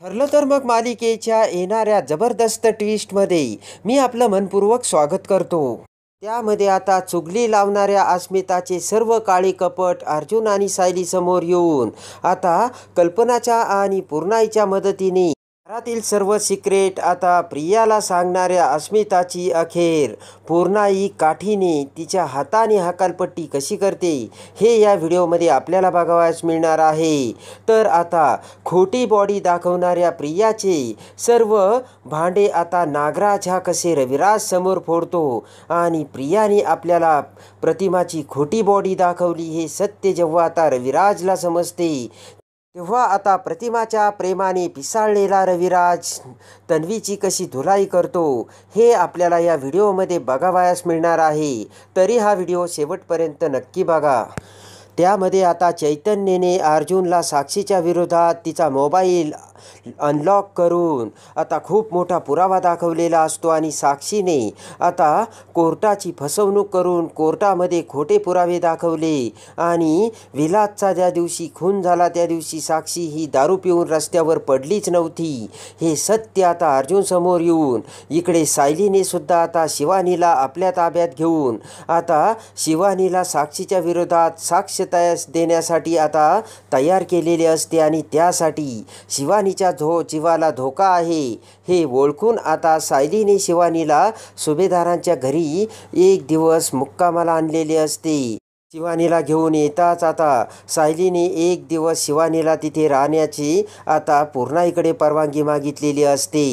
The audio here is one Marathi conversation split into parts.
ठरलं तर मग मालिकेच्या येणाऱ्या जबरदस्त ट्विस्टमध्ये मी आपलं मनपूर्वक स्वागत करतो. त्यामध्ये आता चुगली लावणाऱ्या अस्मिताचे सर्व काळे कपट अर्जुन आणि सायली समोर येऊन आता कल्पनाच्या आणि पूर्णाईच्या मदतीने घरातील सर्व सिक्रेट आता प्रियाला सांगणाऱ्या अस्मिताची अखेर पूर्णाई काठीने तिच्या हाताने हकालपट्टी कशी करते हे या व्हिडिओमध्ये आपल्याला बघावयास मिळणार आहे. तर आता खोटी बॉडी दाखवणाऱ्या प्रियाचे सर्व भांडे आता नागराज हा कसे रविराज समोर फोडतो आणि प्रियाने आपल्याला प्रतिमाची खोटी बॉडी दाखवली हे सत्य जेव्हा आता रविराजला समजते तेव्हा आता प्रतिमाच्या प्रेमाने पिसाळलेला रविराज तन्वीची कशी धुलाई करतो हे आपल्याला या व्हिडिओमध्ये बघावयास मिळणार आहे. तरी हा व्हिडिओ शेवटपर्यंत नक्की बघा. त्यामध्ये आता चैतन्यने अर्जुनला साक्षीच्या विरोधात तिचा मोबाईल अनलॉक करून आता खूप मोठा पुरावा दाखवलेला असतो आणि साक्षीने आता कोर्टाची फसवणूक करून कोर्टामध्ये खोटे पुरावे दाखवले आणि विलासचा ज्या दिवशी खून झाला त्या दिवशी साक्षी ही दारू पिऊन रस्त्यावर पडलीच नव्हती हे सत्य आता अर्जुन समोर येऊन इकडे सायलीने सुद्धा आता शिवानीला आपल्या ताब्यात घेऊन आता शिवानीला साक्षीच्या विरोधात साक्ष देण्यासाठी आता तयार केलेले असते आणि त्यासाठी शिवानीच्या जीवाला धोका आहे हे ओळखून आता सायलीने शिवानीला सुभेदारांच्या घरी एक दिवस मुक्कामाला आणलेले असते. शिवानीला घेऊन येताच आता सायलीने एक दिवस शिवानीला तिथे राहण्याची आता पूर्णाईकडे परवानगी मागितलेली असते.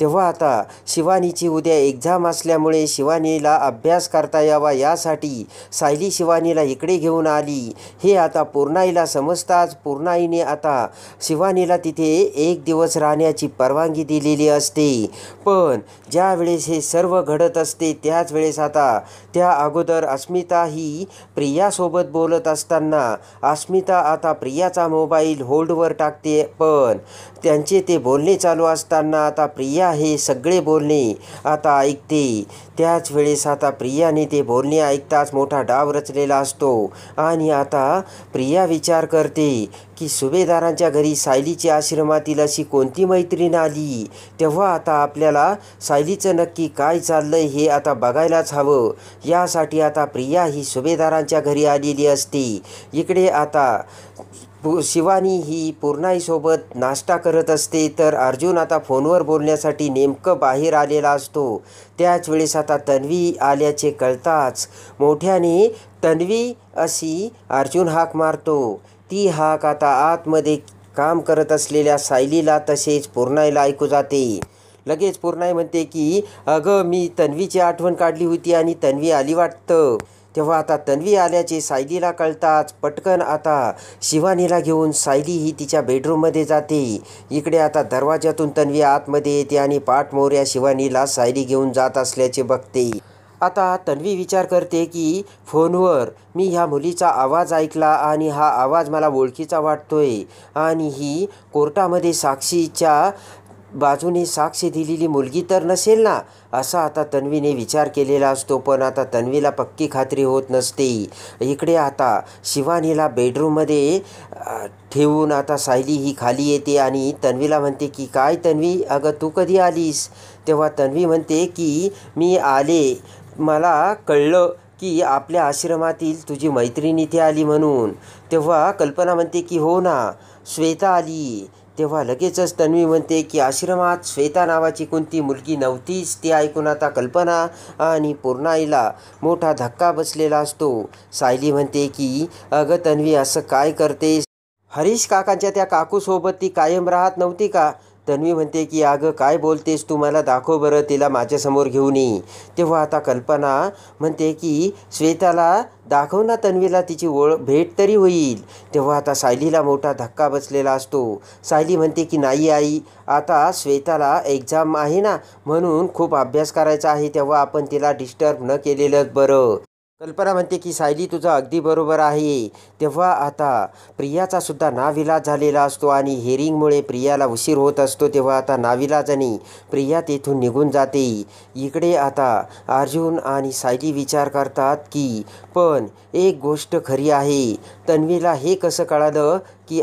तेव्हा आता शिवानीची उद्या एक्झाम असल्यामुळे शिवानीला अभ्यास करता यावा यासाठी सायली शिवानीला इकडे घेऊन आली हे आता पूर्णाईला समजताच पूर्णाईने आता शिवानीला तिथे एक दिवस राहण्याची परवानगी दिलेली असते. पण ज्या वेळेस हे सर्व घडत असते त्याच वेळेस आता त्या अगोदर अस्मिता ही प्रियासोबत बोलत असताना अस्मिता आता प्रियाचा मोबाईल होल्डवर टाकते. पण त्यांचे ते बोलणे चालू असताना आता प्रिया हे सगळे बोलणे आता ऐकते. त्याच वेळेस आता प्रियाने ते बोलणे ऐकताच मोठा डाव रचलेला असतो आणि आता प्रिया विचार करते की सुभेदारांच्या घरी सायलीच्या आश्रमातील अशी कोणती मैत्रीण आली. तेव्हा आता आपल्याला सायलीचं नक्की काय चाललंय हे आता बघायलाच हवं. यासाठी आता प्रिया ही सुभेदारांच्या घरी आलेली असते. इकडे आता शिवानी ही पूर्णाईसोबत नाश्ता करत असते तर अर्जुन आता फोनवर बोलण्यासाठी नेमकं बाहेर आलेला असतो. त्याच वेळेस आता तन्वी आल्याचे कळताच मोठ्याने तन्वी अशी अर्जुन हाक मारतो. ती हाक आता आतमध्ये काम करत असलेल्या सायलीला तसेच पूर्णाईला ऐकू जाते. लगेच पूर्णाई म्हणते की अगं मी तन्वीची आठवण काढली होती आणि तन्वी आली वाटतं. तेव्हा आता तन्वी आल्याचे सायलीला कळताच पटकन आता शिवानीला घेऊन सायली ही तिच्या बेडरूममध्ये जाते. इकडे आता दरवाजातून तन्वी आतमध्ये येते आणि पाठमोऱ्या शिवानीला सायली घेऊन जात असल्याचे बघते. आता तन्वी विचार करते की फोनवर मी ह्या मुलीचा आवाज ऐकला आणि हा आवाज मला ओळखीचा वाटतोय आणि ही कोर्टामध्ये साक्षीच्या बाजूने साक्ष दिलेली मुलगी तर नसेल ना असा आता तन्वीने विचार केलेला असतो. पण आता तन्वीला पक्की खात्री होत नसते. इकडे आता शिवानीला बेडरूममध्ये ठेवून आता सायली ही खाली येते आणि तन्वीला म्हणते की काय तन्वी अगं तू कधी आलीस. तेव्हा तन्वी म्हणते की मी आले मला कळलं की आपल्या आश्रमातील तुझी मैत्रीण इथे आली म्हणून. तेव्हा कल्पना म्हणते की हो ना श्वेता आली. तेव्हा लगेचच तन्वी म्हणते की आश्रमात श्वेता नावाची कोणती मुलगी नव्हतीच. ते ऐकून आता कल्पना आणि पूर्णाईला मोठा धक्का बसलेला असतो. सायली म्हणते की अगं तन्वी असं काय करतेस. हरीश काकांच्या त्या काकूसोबत ती कायम राहत नव्हती का. तन्वी म्हणते की अगं काय बोलतेस तू मला दाखव बरं तिला माझ्यासमोर घेऊन ये. तेव्हा आता कल्पना म्हणते की श्वेताला दाखव ना तन्वीला तिची भेट तरी होईल. तेव्हा आता सायलीला मोठा धक्का बसलेला असतो. सायली म्हणते की नाही आई आता श्वेताला एक्झाम आहे ना म्हणून खूप अभ्यास करायचा आहे तेव्हा आपण तिला डिस्टर्ब न केलेलंच बरं. कल्पना म्हणते की सायली तुझं अगदी बरोबर आहे. तेव्हा आता प्रियाचा सुद्धा नाविलाज झालेला असतो आणि हेरिंगमुळे प्रियाला उशीर होत असतो. तेव्हा आता नाविलाजाने प्रिया तेथून निघून जाते. इकडे आता अर्जुन आणि सायली विचार करतात की पण एक गोष्ट खरी आहे तन्वीला हे कसं कळालं की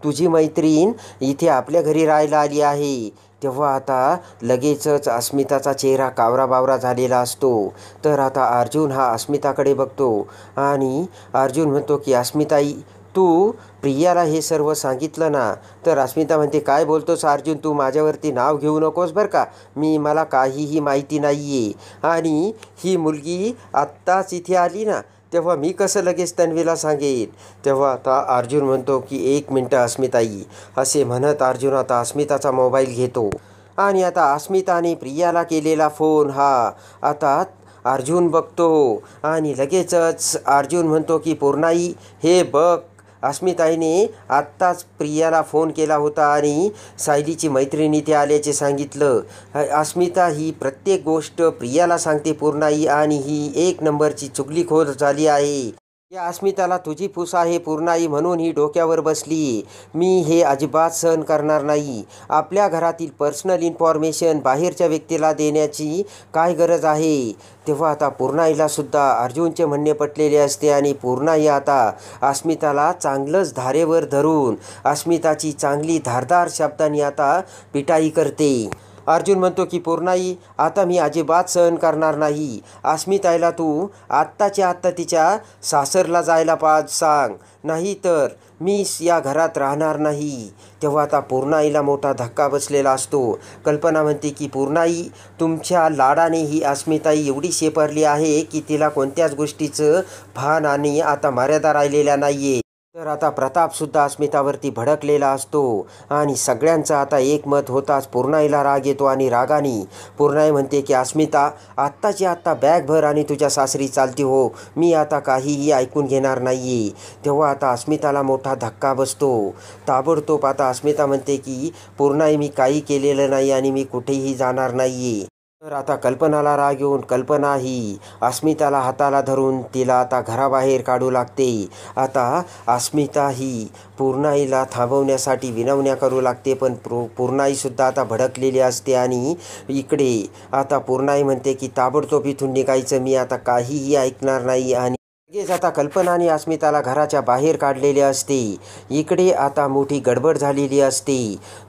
तुझी मैत्रीण इथे आपल्या घरी राहायला आली आहे. तेव्हा आता लगेचच अस्मिताचा चेहरा कावरा-बावरा झालेला असतो. तर आता अर्जुन हा अस्मिताकडे बघतो आणि अर्जुन म्हणतो की अस्मिताई, तू प्रियाला हे सर्व सांगितलं ना? तर अस्मिता म्हणते, काय बोलतोस अर्जुन, तू माझ्यावरती नाव घेऊ नकोस बरं का. मला काहीही माहिती नाही आहे आणि ही मुलगी आत्ताच इथे आली ना, तेव्हा मी कसं लगेच तन्वीला सांगेन. तेव्हा आता अर्जुन म्हणतो की 1 मिनटं अस्मिताई, असे म्हणत अर्जुन आता अस्मिताचा मोबाईल घेतो आणि आता अस्मिताने प्रियाला केलेला फोन हा आता अर्जुन बघतो आणि लगेचच अर्जुन म्हणतो की पूर्णाई, हे बघ, अस्मिताईने आत्ताच प्रियाला फोन केला होता आणि सायलीची मैत्रीण इथे आल्याचे सांगितलं. अस्मिता ही प्रत्येक गोष्ट प्रियाला सांगते पूर्णाई आणि ही 1 नंबरची चुगलीखोर झाली आहे. या अस्मिताला तुझी फूस आहे पूर्णाई म्हणून ही डोक्यावर बसली. मी हे अजिबात सहन करणार नाही. आपल्या घरातील पर्सनल इन्फॉर्मेशन बाहेरच्या व्यक्तीला देण्याची काय गरज आहे. तेव्हा आता पूर्णाईला सुद्धा अर्जुनचे म्हणणे पटलेले असते आणि पूर्णाई आता अस्मिताला चांगलंच धारेवर धरून अस्मिताची चांगली धारदार शब्दांनी आता पिटाई करते. अर्जुन म्हणतो की पूर्णाई, आता मी अजिबात सहन करणार नाही. अस्मिताईला तू आत्ताच्या आत्ता तिच्या सासरला जायला सांग, नाही तर मी या घरात राहणार नाही. तेव्हा आता पूर्णाईला मोठा धक्का बसलेला असतो. कल्पना म्हणते की पूर्णाई, तुमच्या लाडाने ही अस्मिताई एवढी शेपरली आहे की तिला कोणत्याच गोष्टीचं भान आणि आता मर्यादा राहिलेल्या नाही आहे. तर आता प्रतापसुद्धा अस्मितावरती भडकलेला असतो आणि सगळ्यांचं आता एकमत होताच पूर्णाईला राग येतो आणि रागाने पूर्णाई म्हणते की अस्मिता, आत्ताची आत्ता बॅग भर आणि तुझ्या सासरी चालती हो. मी आता काहीही ऐकून घेणार नाही आहे. तेव्हा आता अस्मिताला मोठा धक्का बसतो. ताबडतोब आता अस्मिता म्हणते की पूर्णाई, मी काही केलेलं नाही आणि मी कुठेही जाणार नाही आहे. तर आता कल्पनाला राग येऊन कल्पना ही अस्मिताला हाताला धरून तिला आता घराबाहेर काढू लागते. आता अस्मिता ही पूर्णाईला थांबवण्यासाठी विनवण्या करू लागते, पण पूर्णाईसुद्धा आता भडकलेली असते आणि इकडे आता पूर्णाई म्हणते की ताबडतोब इथून निघायचं, मी आता काहीही ऐकणार नाही. आणि लगेच आता कल्पना आणि अस्मिताला घराच्या बाहेर काढलेले असते. इकडे आता मोठी गडबड झालेली असते.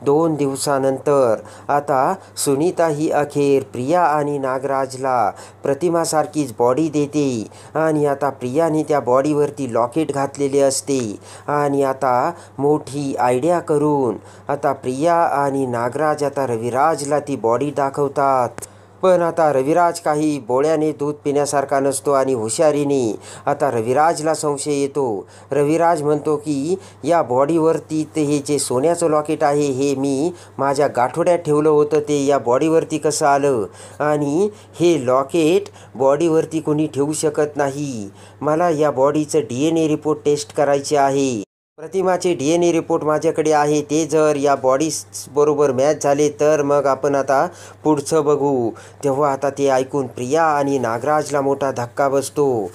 2 दिवसानंतर आता सुनीता ही अखेर प्रिया आणि नागराजला प्रतिमासारखीच बॉडी देते आणि आता प्रियाने त्या बॉडीवरती लॉकेट घातलेले असते आणि आता मोठी आयडिया करून आता प्रिया आणि नागराज आता रविराजला ती बॉडी दाखवतात. पण आता रविराज काही बोळ्याने दूध पिण्यासारखा नसतो आणि हुशारीने आता रविराजला संशय येतो. रविराज म्हणतो की या बॉडीवरती ते हे जे सोन्याचं लॉकेट आहे हे मी माझ्या गाठोड्यात ठेवलं होतं, ते या बॉडीवरती कसं आलं आणि हे लॉकेट बॉडीवरती कोणी ठेवू शकत नाही. मला या बॉडीचं DNA रिपोर्ट टेस्ट करायचे आहे. प्रतिमाचे DNA रिपोर्ट माझ्याकडे आहे. ते जर या बॉडीबरोबर मॅच झाले तर मग आपण आता पुढचं बघू. तेव्हा आता ते ऐकून प्रिया आणि नागराजला मोठा धक्का बसतो.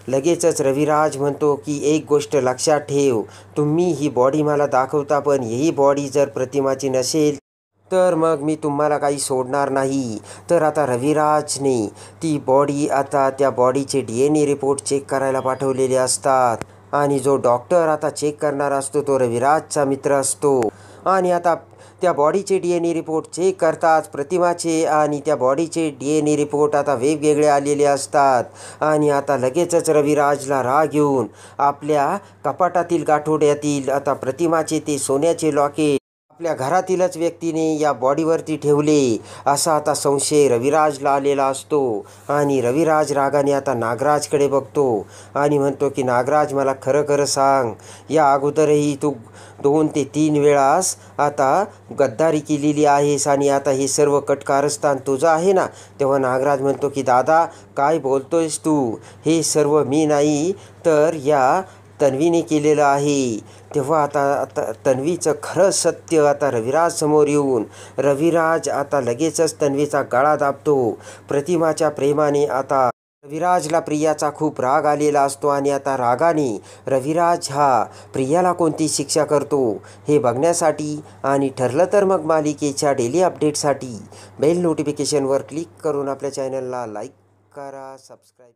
लगेचच रविराज म्हणतो की एक गोष्ट लक्षात ठेव, तुम्ही ही बॉडी मला दाखवता पण ही बॉडी जर प्रतिमाची नसेल तर मग मी तुम्हाला काही सोडणार नाही. तर आता रविराजने ती बॉडी आता त्या बॉडीचे DNA रिपोर्ट चेक करायला पाठवलेले असतात आणि जो डॉक्टर आता चेक करणार असतो तो रविराजचा मित्र असतो आणि आता त्या बॉडीचे DNA रिपोर्ट चेक करताच प्रतिमाचे आणि त्या बॉडीचे DNA रिपोर्ट आता वेगवेगळे आलेले असतात आणि आता लगेचच रविराजला राग येऊन आपल्या कपाटातील गाठोड्यातील आता प्रतिमाचे ते सोन्याचे लॉकेट आपल्या घरातीलच व्यक्तीने या बॉडीवरती ठेवले असा आता संशय रविराजला आलेला असतो आणि रविराज रागाने आता नागराजकडे बघतो आणि म्हणतो की नागराज, मला खरं खरं सांग, या अगोदरही तू 2 ते 3 वेळास आता गद्दारी केलेली आहेस आणि आता हे सर्व कटकारस्थान तुझं आहे ना? तेव्हा नागराज म्हणतो की दादा, काय बोलतोयस तू? हे सर्व मी नाही तर या तन्वीने केलेलं आहे. तेव्हा आता तन्वीचं खरं सत्य आता रविराज समोर येऊन रविराज आता लगेचच तन्वीचा गळा दाबतो. प्रतिमाच्या प्रेमाने आता रविराजला प्रियाचा खूप राग आलेला असतो आणि आता रागाने रविराज हा प्रियाला कोणती शिक्षा करतो हे बघण्यासाठी आणि ठरलं तर मग मालिकेच्या डेली अपडेटसाठी बेल नोटिफिकेशनवर क्लिक करून आपल्या चॅनलला लाईक करा, सबस्क्राईब